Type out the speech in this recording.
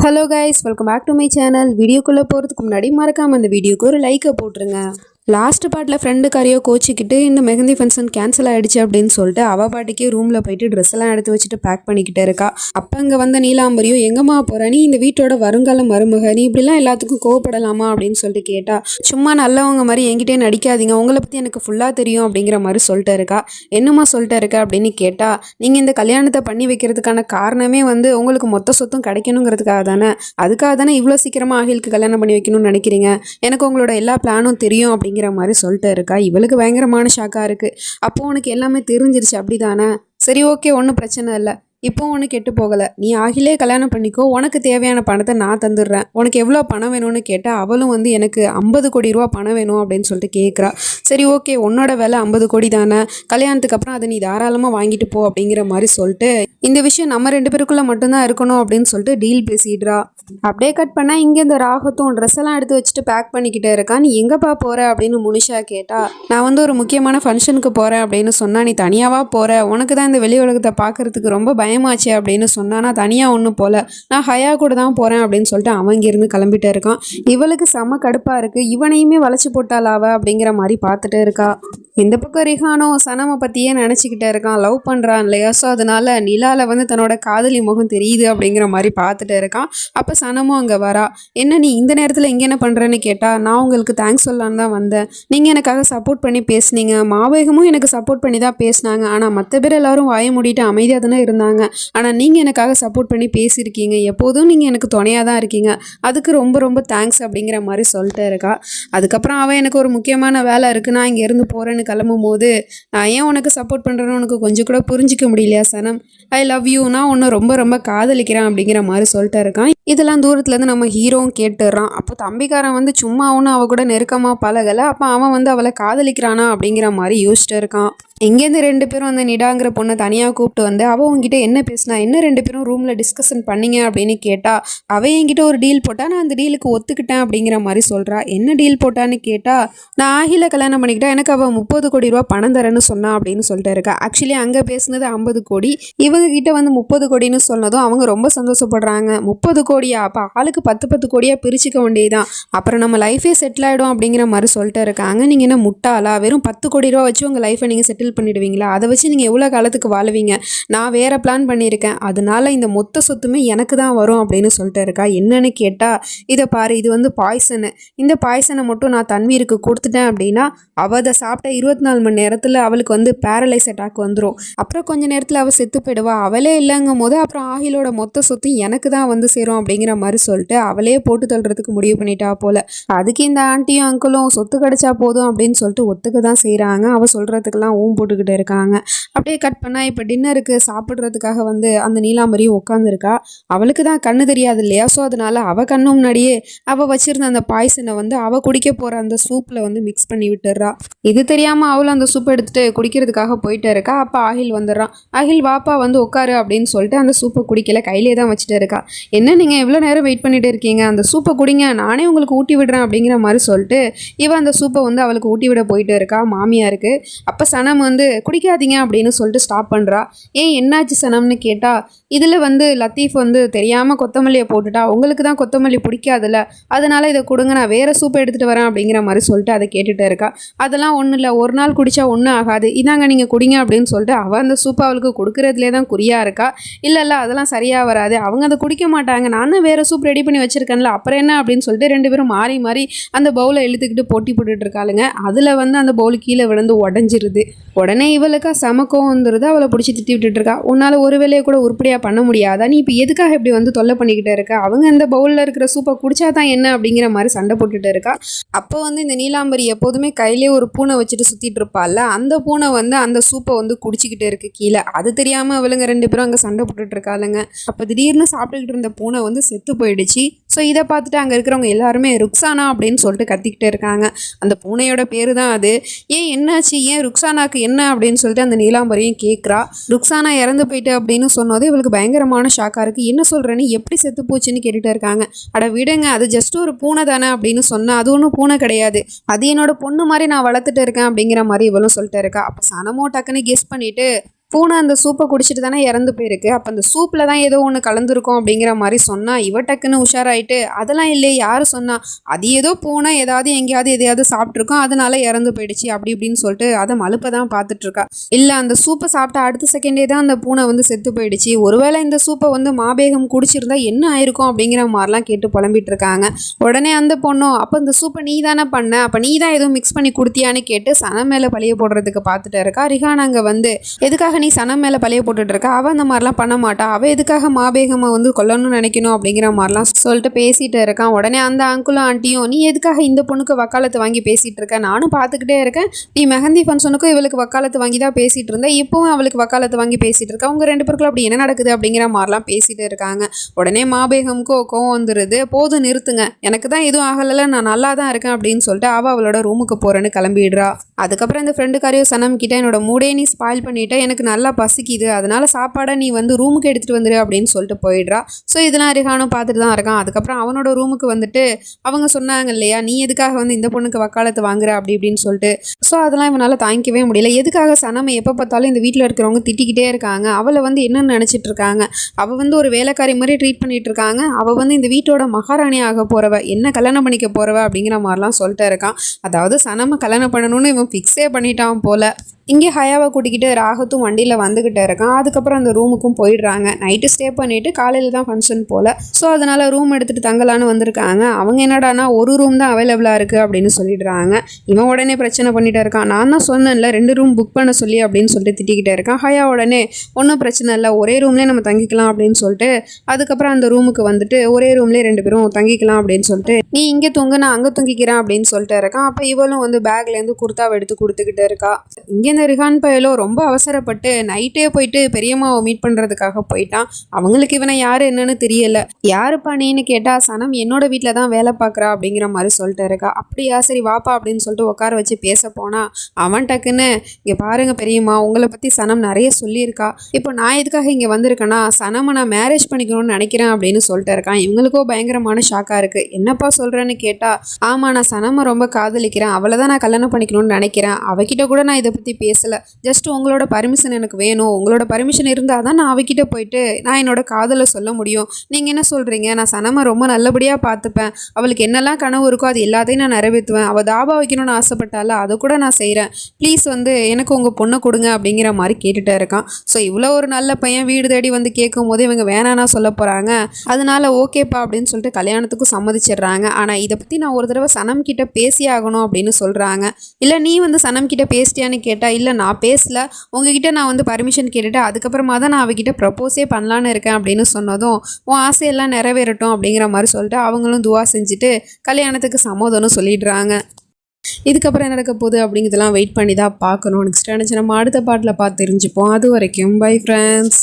Hello guys, welcome back to my channel. வீடியோக்குள்ளே போகிறதுக்கு முன்னாடி மறக்காமல் அந்த வீடியோக்கு ஒரு லைக்கை போட்டுருங்க. லாஸ்ட் பார்ட்டில் ஃப்ரெண்டு காரையோ கோச்சிக்கிட்டு இந்த மெஹந்தி ஃபங்க்ஷன் கேன்சல் ஆகிடுச்சு அப்படின்னு சொல்லிட்டு அவள் பாட்டிக்கே ரூமில் போயிட்டு ட்ரெஸ் எல்லாம் எடுத்து வச்சுட்டு பேக் பண்ணிக்கிட்டே இருக்கா. அப்போ அங்கே வந்த நீலாம்பரியோ, எங்கம்மா போகிற நீ, இந்த வீட்டோட வருங்கால மருமக, நீ இப்படிலாம் எல்லாத்துக்கும் கோவப்படலாமா அப்படின்னு சொல்லிட்டு கேட்டா. சும்மா நல்லவங்க மாதிரி என்கிட்டே நடிக்காதீங்க, உங்களை பற்றி எனக்கு ஃபுல்லாக தெரியும் அப்படிங்கிற மாதிரி சொல்லிட்டு இருக்கா. என்னம்மா சொல்லிட்டு இருக்க அப்படின்னு கேட்டா, நீங்கள் இந்த கல்யாணத்தை பண்ணி வைக்கிறதுக்கான காரணமே உங்களுக்கு மொத்த சொத்தும் கிடைக்கணுங்கிறதுக்காக தானே, அதுக்காக தானே இவ்வளோ சீக்கிரமாக ஆகிலுக்கு கல்யாணம் பண்ணி வைக்கணும்னு நினைக்கிறீங்க, எனக்கு உங்களோட எல்லா பிளானும் தெரியும் அப்படிங்கிற மாதிரி சொல்லிட்டு இருக்கா. இவளுக்கு பயங்கரமான ஷாக்கா இருக்கு. அப்போ உனக்கு எல்லாமே தெரிஞ்சிருச்சு அப்படிதானே, சரி ஓகே, ஒன்றும் பிரச்சனை இல்லை, இப்போ ஒன்று கெட்டு போகலை, நீ ஆகிலே கல்யாணம் பண்ணிக்கோ, உனக்கு தேவையான பணத்தை நான் தந்துடுறேன், உனக்கு எவ்வளோ பணம் வேணும்னு கேட்டால் அவளும் எனக்கு 50 கோடி ரூபா பணம் வேணும் அப்படின்னு சொல்லிட்டு கேட்குறா. சரி ஓகே, உன்னோட விலை 50 கோடி தானே, கல்யாணத்துக்கு அப்புறம் அதை நீ தாராளமாக வாங்கிட்டு போ அப்படிங்கிற மாதிரி சொல்லிட்டு இந்த விஷயம் நம்ம 2 பேருக்குள்ளே மட்டும்தான் இருக்கணும் அப்படின்னு சொல்லிட்டு டீல் பேசிடுறா. அப்படியே கட் பண்ணால் இங்கே இந்த ராகத்தும் ட்ரெஸ் எல்லாம் எடுத்து வச்சுட்டு பேக் பண்ணிக்கிட்டே இருக்கா. நீ எங்கேப்பா போகிற அப்படின்னு முனிஷா கேட்டா. நான் ஒரு முக்கியமான ஃபங்க்ஷனுக்கு போகிறேன் அப்படின்னு சொன்னா. நீ தனியாவா போகிற, உனக்கு தான் இந்த வெளி உலகத்தை பார்க்கறதுக்கு ரொம்ப பயமாச்சு அப்படின்னு சொன்னா. நான் தனியாக ஒன்றும் போல, நான் ஹயா கூட தான் போகிறேன் அப்படின்னு சொல்லிட்டு அவன் இங்கிருந்து கிளம்பிட்டே இருக்கான். இவளுக்கு செம கடுப்பாக இருக்குது. இவனையுமே வளைச்சு போட்டாலாவ அப்படிங்கிற மாதிரி பார்த்துட்டே இருக்கா. இந்த பக்கம் ரிஹானோ சனமை பற்றியே நினச்சிக்கிட்டே இருக்கான். லவ் பண்ணுறான் இல்லையா, ஸோ அதனால நிலாவில் தன்னோட காதலி முகம் தெரியுது அப்படிங்கிற மாதிரி பார்த்துட்டு இருக்கான். அப்போ சனமும் அங்கே வரா. என்ன நீ இந்த நேரத்தில் இங்கே என்ன பண்ணுறேன்னு கேட்டால், நான் உங்களுக்கு தேங்க்ஸ் சொல்லலான்னு தான் வந்தேன், நீங்கள் எனக்காக சப்போர்ட் பண்ணி பேசுனீங்க, மாவேகமும் எனக்கு சப்போர்ட் பண்ணி தான் பேசினாங்க, ஆனால் மற்ற பேர் எல்லாரும் வாய மூடிட்டு அமைதியாக தானே இருந்தாங்க, ஆனால் நீங்கள் எனக்காக சப்போர்ட் பண்ணி பேசியிருக்கீங்க, எப்போதும் நீங்கள் எனக்கு துணையாக தான் இருக்கீங்க, அதுக்கு ரொம்ப ரொம்ப தேங்க்ஸ் அப்படிங்கிற மாதிரி சொல்லிட்டு இருக்கா. அதுக்கப்புறம் அவன் எனக்கு ஒரு முக்கியமான வேலை இருக்குது, நான் இங்கேருந்து போகிறேன்னு கிளம்பும் போது, நான் ஏன் உனக்கு சப்போர்ட் பண்ணுறேன்னு உனக்கு கொஞ்சம் கூட புரிஞ்சிக்க முடியலையா சனம், ஐ லவ் யூ, நான் உன்னை ரொம்ப ரொம்ப காதலிக்கிறேன் அப்படிங்கிற மாதிரி சொல்லிட்டு இருக்கான். இதெல்லாம் தூரத்துலேருந்து நம்ம ஹீரோவும் கேட்டுடுறான். அப்போ தம்பிக்காரன் சும்மா அவனும் அவ கூட நெருக்கமாக பழகலை. அப்போ அவன் அவளை காதலிக்கிறானா அப்படிங்கிற மாதிரி யோசிச்சுட்டு இருக்கான். இங்கேருந்து 2 பேரும் நிடாங்கிற பொண்ணை தனியாக கூப்பிட்டு அவள் உங்ககிட்ட என்ன பேசினா, என்ன 2 பேரும் ரூமில் டிஸ்கஷன் பண்ணீங்க அப்படின்னு கேட்டா. அவள் என்கிட்ட ஒரு டீல் போட்டா, நான் அந்த டீலுக்கு ஒத்துக்கிட்டேன் அப்படிங்கிற மாதிரி சொல்கிறா. என்ன டீல் போட்டான்னு கேட்டா, நான் ஆகில கல்யாணம் பண்ணிக்கிட்டா எனக்கு அவள் 30 கோடி ரூபா பணம் தரேன்னு சொன்னா அப்படின்னு சொல்லிட்டு இருக்கா. ஆக்சுவலி அங்கே பேசுனது 50 கோடி, இவங்க கிட்ட 30 கோடின்னு சொன்னதும் அவங்க ரொம்ப சந்தோஷப்படுறாங்க. 30 கோடியா, அப்போ ஆளுக்கு 10 கோடியாக பிரிச்சுக்க வேண்டியதான், அப்புறம் நம்ம லைஃபே செட்டில் ஆகிடும் அப்படிங்கிற மாதிரி சொல்லிட்டு இருக்காங்க. நீங்கள் என்ன முட்டாளா, வெறும் 10 கோடி ரூபா வச்சு உங்கள் லைஃப்பை நீங்கள் செட்டில் பண்ணிடுவீங்களா, அதை வச்சு நீங்கள் எவ்வளோ காலத்துக்கு வாழுவீங்க, நான் வேறு பிளான் பண்ணியிருக்கேன், அதனால இந்த மொத்த சொத்துமே எனக்கு தான் வரும் அப்படின்னு சொல்லிட்டு இருக்கா. என்னன்னு கேட்டால், இதை பாரு, இது பாய்சனு, இந்த பாய்சனை மட்டும் நான் தன்வீருக்கு கொடுத்துட்டேன் அப்படின்னா அவள் அதை சாப்பிட்ட 24 மணி நேரத்தில் அவளுக்கு பேரலைஸ் அட்டாக் வந்துடும், அப்புறம் கொஞ்ச நேரத்தில் அவள் செத்து போயிடுவா, அவளே இல்லைங்கும் போது அப்புறம் ஆகிலோட மொத்த சொத்து எனக்கு தான் சேரும் அப்படிங்கிற மாதிரி சொல்லிட்டு அவளே போட்டு தள்ளுறதுக்கு முடிவு பண்ணிட்டா போல. அதுக்கு இந்த ஆண்டியும் அங்கிளும் சொத்து கிடைச்சா போதும் அப்படின்னு சொல்லிட்டு ஒத்துக்க தான் செய்கிறாங்க. அவள் சொல்கிறதுக்கெல்லாம் போட்டுக்கிட்டு இருக்காங்க. அப்படியே கட் பண்ணால் இப்போ டின்னருக்கு சாப்பிட்றதுக்காக அந்த நீலாம்பரியும் உட்காந்துருக்கா. அவளுக்கு தான் கண்ணு தெரியாது இல்லையா, ஸோ அதனால அவள் கண்ணு முன்னாடியே அவள் வச்சிருந்த அந்த பாய்சனை அவள் குடிக்க போகிற அந்த சூப்பில் மிக்ஸ் பண்ணி விட்டுறா. இது தெரியாமல் அவளும் அந்த சூப்பை எடுத்துகிட்டு குடிக்கிறதுக்காக போயிட்டு இருக்கா. அப்போ ஆகில் வந்துடுறான். ஆகில் வாப்பா உட்காரு அப்படின்னு சொல்லிட்டு அந்த சூப்பை குடிக்கல, கையிலே தான் வச்சுட்டு இருக்கா. என்ன நீங்கள் எவ்வளோ நேரம் வெயிட் பண்ணிட்டு இருக்கீங்க, அந்த சூப்பை குடிங்க, நானே உங்களுக்கு ஊட்டி விடுறேன் அப்படிங்கிற மாதிரி சொல்லிட்டு இவன் அந்த சூப்பை அவளுக்கு ஊட்டி விட போயிட்டு இருக்கா மாமியாருக்கு. அப்போ சனம் குடிக்காதீங்க அப்படின்னு சொல்லிட்டு ஸ்டாப் பண்ணுறா. ஏன் என்னாச்சு சனம்னு கேட்டால், இதில் லத்தீஃப் தெரியாமல் கொத்தமல்லியை போட்டுட்டா, உங்களுக்கு தான் கொத்தமல்லி பிடிக்காதுல்ல, அதனால இதை கொடுங்க, நான் வேறு சூப்பை எடுத்துகிட்டு வரேன் அப்படிங்கிற மாதிரி சொல்லிட்டு அதை கேட்டுகிட்டு இருக்கா. அதெல்லாம் ஒன்றும் இல்லை, ஒரு நாள் குடித்தா ஒன்றும் ஆகாது, இதாங்க நீங்கள் குடிங்க அப்படின்னு சொல்லிட்டு அவள் அந்த சூப்பை அவளுக்கு கொடுக்குறதுலே தான் குறியாக இருக்கா. இல்லை அதெல்லாம் சரியாக வராது, அவங்க அதை குடிக்க மாட்டாங்க, நான் தான் வேறு சூப் ரெடி பண்ணி வச்சுருக்கேன்ல, அப்புறம் என்ன அப்படின்னு சொல்லிட்டு 2 பேரும் மாறி மாறி அந்த பவுலை இழுத்துக்கிட்டு போட்டி போட்டுட்டு இருக்காளுங்க. அதில் அந்த பவுல் கீழே விழுந்து உடஞ்சிருது. உடனே இவளுக்கா சமக்கம் வந்துருது. அவளை பிடிச்சி திட்டி விட்டுட்டு இருக்கா. உன்னால் ஒரு வேலையை கூட உருப்படியாக பண்ண முடியாதா, நீ இப்போ எதுக்காக இப்படி தொல்லை பண்ணிக்கிட்டே இருக்கா, அவங்க இந்த பவுலில் இருக்கிற சூப்பை குடிச்சா தான் என்ன அப்படிங்கிற மாதிரி சண்டை போட்டுட்டு இருக்கா. அப்போ இந்த நீலாம்பரி எப்போதுமே கையிலே ஒரு பூனை வச்சுட்டு சுற்றிட்டு இருப்பாள்ல, அந்த பூனை அந்த சூப்பை குடிச்சிக்கிட்டு இருக்கு கீழே. அது தெரியாமல் அவளுங்க 2 பேரும் அங்கே சண்டை போட்டுட்டு இருக்காளுங்க. அப்போ திடீர்னு சாப்பிட்டுக்கிட்டு இருந்த பூனை செத்து போயிடுச்சு. ஸோ இதை பார்த்துட்டு அங்கே இருக்கிறவங்க எல்லாருமே ருக்ஸானா அப்படின்னு சொல்லிட்டு கத்திக்கிட்டே இருக்காங்க. அந்த பூனையோட பேர் தான் அது. ஏன் என்னாச்சு, ஏன் ருக்ஸானாக்கு என்ன அப்படின்னு சொல்லிட்டு அந்த நீலாம்பரியும் கேட்குறா. ருக்ஸானா இறந்து போயிட்டு அப்படின்னு சொன்னதே இவளுக்கு பயங்கரமான ஷாக்காக இருக்குது. என்ன சொல்கிறேன்னு, எப்படி செத்து போச்சுன்னு கேட்டுகிட்டே இருக்காங்க. அட விடுங்க, அது ஜஸ்ட் ஒரு பூனை தானே அப்படின்னு சொன்னால், அது ஒன்றும் பூனை கிடையாது, அது என்னோட பொண்ணு மாதிரி நான் வளர்த்துட்டு இருக்கேன் அப்படிங்கிற மாதிரி இவளும் சொல்லிட்டு இருக்கா. அப்போ சனமோ டக்குன்னு கெஸ் பண்ணிவிட்டு, பூனை அந்த சூப்பை குடிச்சிட்டு தானே இறந்து போயிருக்கு, அப்போ அந்த சூப்பில் தான் ஏதோ ஒன்று கலந்துருக்கும் அப்படிங்கிற மாதிரி சொன்னால் இவ டக்குன்னு உஷாராயிட்டு அதெல்லாம் இல்லையே யார் சொன்னா, அது ஏதோ பூனை ஏதாவது எங்கேயாவது எதையாவது சாப்பிட்ருக்கோம் அதனால இறந்து போயிடுச்சு அப்படி இப்படின்னு சொல்லிட்டு அதை மலுப்பை தான் பார்த்துட்டு இருக்கா. இல்லை அந்த சூப்பை சாப்பிட்டா அடுத்த செகண்டே தான் அந்த பூனை வந்து செத்து போயிடுச்சு, ஒருவேளை இந்த சூப்பை வந்து மாபேகம் குடிச்சிருந்தா என்ன ஆயிருக்கும் அப்படிங்கிற மாதிரிலாம் கேட்டு புலம்பிட்டு இருக்காங்க. உடனே அந்த பொண்ணும் அப்போ இந்த சூப்பை நீ தானே பண்ண, அப்போ நீ தான் எதுவும் மிக்ஸ் பண்ணி கொடுத்தியான்னு கேட்டு சனம் மேலே பழிய போடுறதுக்கு பார்த்துட்டு இருக்கா. ரிஹான் அங்கே வந்து எதுக்காக நீ சனம் மேலே பழிய போட்டுட்டு இருக்கா, அவள் அந்த மாதிரிலாம் பண்ண மாட்டா, அவள் எதுக்காக மாபேகமாக வந்து கொல்லணும்னு நினைக்கணும் அப்படிங்கிற மாதிரிலாம் சொல்லிட்டு பேசிட்டு இருக்கான். உடனே அந்த அங்குளும் ஆண்டியும் நீ எதுக்காக இந்த பொண்ணுக்கு வக்காலத்து வாங்கி பேசிட்டு இருக்க, நானும் பார்த்துக்கிட்டே இருக்கேன், நீ மெஹந்தி ஃபங்க்ஷனுக்கும் இவளுக்கு வக்காலத்து வாங்கி தான் பேசிட்டு இருந்த, இப்பவும் அவளுக்கு வக்காலத்து வாங்கி பேசிட்டு இருக்கா, உங்க 2 பேருக்குள்ள அப்படி என்ன நடக்குது அப்படிங்கிற மாதிரிலாம் பேசிட்டு இருக்காங்க. உடனே மாபேகமுக்கு கோவம் வந்துருது, போதும் நிறுத்துங்க, எனக்கு தான் எதுவும் ஆகலை, நான் நல்லா தான் இருக்கேன் அப்படின்னு சொல்லிட்டு அவளோட ரூமுக்கு போறேன்னு கிளம்பிடுறா. அதுக்கப்புறம் இந்த ஃப்ரெண்டுக்காரையோ சனம் கிட்ட என்னோட மூடே நீ ஸ்பாயில் பண்ணிட்ட, எனக்கு நல்லா பசிக்குது, அதனால சாப்பாடை நீ வந்து ரூமுக்கு எடுத்துட்டு வந்துரு அப்படின்னு சொல்லிட்டு போயிடுறா. ஸோ இதெல்லாம் ரிஹானும் பார்த்துட்டு தான் இருக்கான். அதுக்கப்புறம் அவனோட ரூமுக்கு வந்துட்டு அவங்க சொன்னாங்க இல்லையா நீ எதுக்காக வந்து இந்த பொண்ணுக்கு வக்காலத்து வாங்குற அப்படி இப்படின்னு சொல்லிட்டு. ஸோ அதெல்லாம் இவனால் தாங்கிக்கவே முடியல. எதுக்காக சனமை எப்போ பார்த்தாலும் இந்த வீட்டில் இருக்கிறவங்க திட்டிக்கிட்டே இருக்காங்க, அவளை வந்து என்னன்னு நினச்சிட்டு இருக்காங்க, அவள் வந்து ஒரு வேலைக்காரி மாதிரி ட்ரீட் பண்ணிட்டு இருக்காங்க, அவள் வந்து இந்த வீட்டோட மகாராணி ஆக போறவ, என்ன கல்யாணம் பண்ணிக்க போறவ அப்படிங்கிற மாதிரிலாம் சொல்லிட்டு இருக்கான். அதாவது சனமை கல்யாணம் பண்ணணும்னு இவன் ஃபிக்ஸே பண்ணிட்டான் போல. இங்கே ஹயாவை கூட்டிக்கிட்டு ராகத்தும் வண்டியில் வந்துக்கிட்டே இருக்கான். அதுக்கப்புறம் அந்த ரூமுக்கும் போயிடுறாங்க. நைட்டு ஸ்டே பண்ணிவிட்டு காலையில் தான் ஃபங்க்ஷன் போல். ஸோ அதனால் ரூம் எடுத்துகிட்டு தங்கலான்னு வந்திருக்காங்க. அவங்க என்னடானா ஒரு ரூம் தான் அவைலபிளாக இருக்குது அப்படின்னு சொல்லிடுறாங்க. இவன் உடனே பிரச்சனை பண்ணிகிட்டே இருக்கான், நான் தான் சொன்னேன்ல 2 ரூம் புக் பண்ண சொல்லி அப்படின்னு சொல்லிட்டு திட்டிக்கிட்டே இருக்கான். ஹயா உடனே ஒன்றும் பிரச்சனை இல்லை, ஒரே ரூம்லேயே நம்ம தங்கிக்கலாம் அப்படின்னு சொல்லிட்டு அதுக்கப்புறம் அந்த ரூமுக்கு வந்துட்டு ஒரே ரூம்லேயே 2 பேரும் தங்கிக்கலாம் அப்படின்னு சொல்லிட்டு நீ இங்கே தூங்க நான் அங்கே தூங்கிக்கிறேன் அப்படின்னு சொல்லிட்டு இருக்கான். அப்போ இவளும் வந்து பேக்லேருந்து குர்த்தாவை எடுத்து கொடுத்துக்கிட்டு இருக்கா. இங்கே இந்த ரிஹான் பயலோ ரொம்ப அவசரப்பட்டு நைட்டே போயிட்டு பெரியம்மாவை மீட் பண்ணுறதுக்காக போயிட்டான். அவங்களுக்கு இவனை யார் என்னன்னு தெரியல. யாருப்பா நீன்னு கேட்டால் சனம் என்னோட வீட்டில் தான் வேலை பார்க்குறா அப்படிங்கிற மாதிரி சொல்லிட்டு இருக்கா. அப்படியா சரி வாப்பா அப்படின்னு சொல்லிட்டு உட்கார வச்சு பேச போனால் அவன் டக்குன்னு இங்கே பாருங்க பெரியம்மா உங்களை பற்றி சனம் நிறைய சொல்லியிருக்கா, இப்போ நான் எதுக்காக இங்கே வந்திருக்கேன்னா சனமை நான் மேரேஜ் பண்ணிக்கணும்னு நினைக்கிறேன் அப்படின்னு சொல்லிட்டு இருக்கான். இவங்களுக்கோ பயங்கரமான ஷாக்காக இருக்குது. என்னப்பா சொல்கிறேன்னு கேட்டால் ஆமாம் நான் சனமை ரொம்ப காதலிக்கிறேன், அவளை தான் நான் கல்யாணம் பண்ணிக்கணும்னு நினைக்கிறேன், அவகிட்ட கூட நான் இதை பற்றி பேசலை, ஜஸ்ட் உங்களோட பர்மிஷன் எனக்கு வேணும், உங்களோட பர்மிஷன் இருந்தால் தான் நான் அவகிட்ட போயிட்டு நான் என்னோட காதலை சொல்ல முடியும், நீங்கள் என்ன சொல்கிறீங்க, நான் சனமை ரொம்ப நல்லபடியாக பார்த்துப்பேன், அவளுக்கு என்னெல்லாம் கனவு இருக்கோ அது எல்லாத்தையும் நான் நிறைவேற்றுவேன், அவள் தாபா வைக்கணும்னு ஆசைப்பட்டால அதை கூட நான் செய்கிறேன், ப்ளீஸ் வந்து எனக்கு உங்கள் பொண்ணை கொடுங்க அப்படிங்கிற மாதிரி கேட்டுகிட்டே இருக்கான். ஸோ இவ்வளோ ஒரு நல்ல பையன் வீடு தேடி வந்து கேட்கும் போது இவங்க வேணான்னா சொல்ல போகிறாங்க. அதனால ஓகேப்பா அப்படின்னு சொல்லிட்டு கல்யாணத்துக்கும் சம்மதிச்சிடுறாங்க. ஆனால் இதை பற்றி நான் ஒரு தடவை சனம் கிட்ட பேசி ஆகணும் அப்படின்னு சொல்கிறாங்க. இல்லை நீ வந்து சனம் கிட்ட பேசிட்டியான்னு கேட்டால் இல்லை நான் பேசல, உங்ககிட்ட நான் வந்து பர்மிஷன் கேட்டுட்டு அதுக்கப்புறமா தான் நான் அவகிட்ட ப்ரப்போஸே பண்ணலான்னு இருக்கேன் அப்படின்னு சொன்னதும் உன் ஆசையெல்லாம் நிறைவேறட்டும் அப்படிங்கிற மாதிரி சொல்லிட்டு அவங்களும் துவா செஞ்சுட்டு கல்யாணத்துக்கு சம்மதம்னு சொல்லிடுறாங்க. இதுக்கப்புறம் என்ன நடக்க போகுது அப்படிங்கிறதெல்லாம் வெயிட் பண்ணி தான் பார்க்கணும். நெக்ஸ்ட் நினச்சி நம்ம அடுத்த பாட்டில் பார்த்து தெரிஞ்சுப்போம். அது வரைக்கும் பை ஃப்ரெண்ட்ஸ்.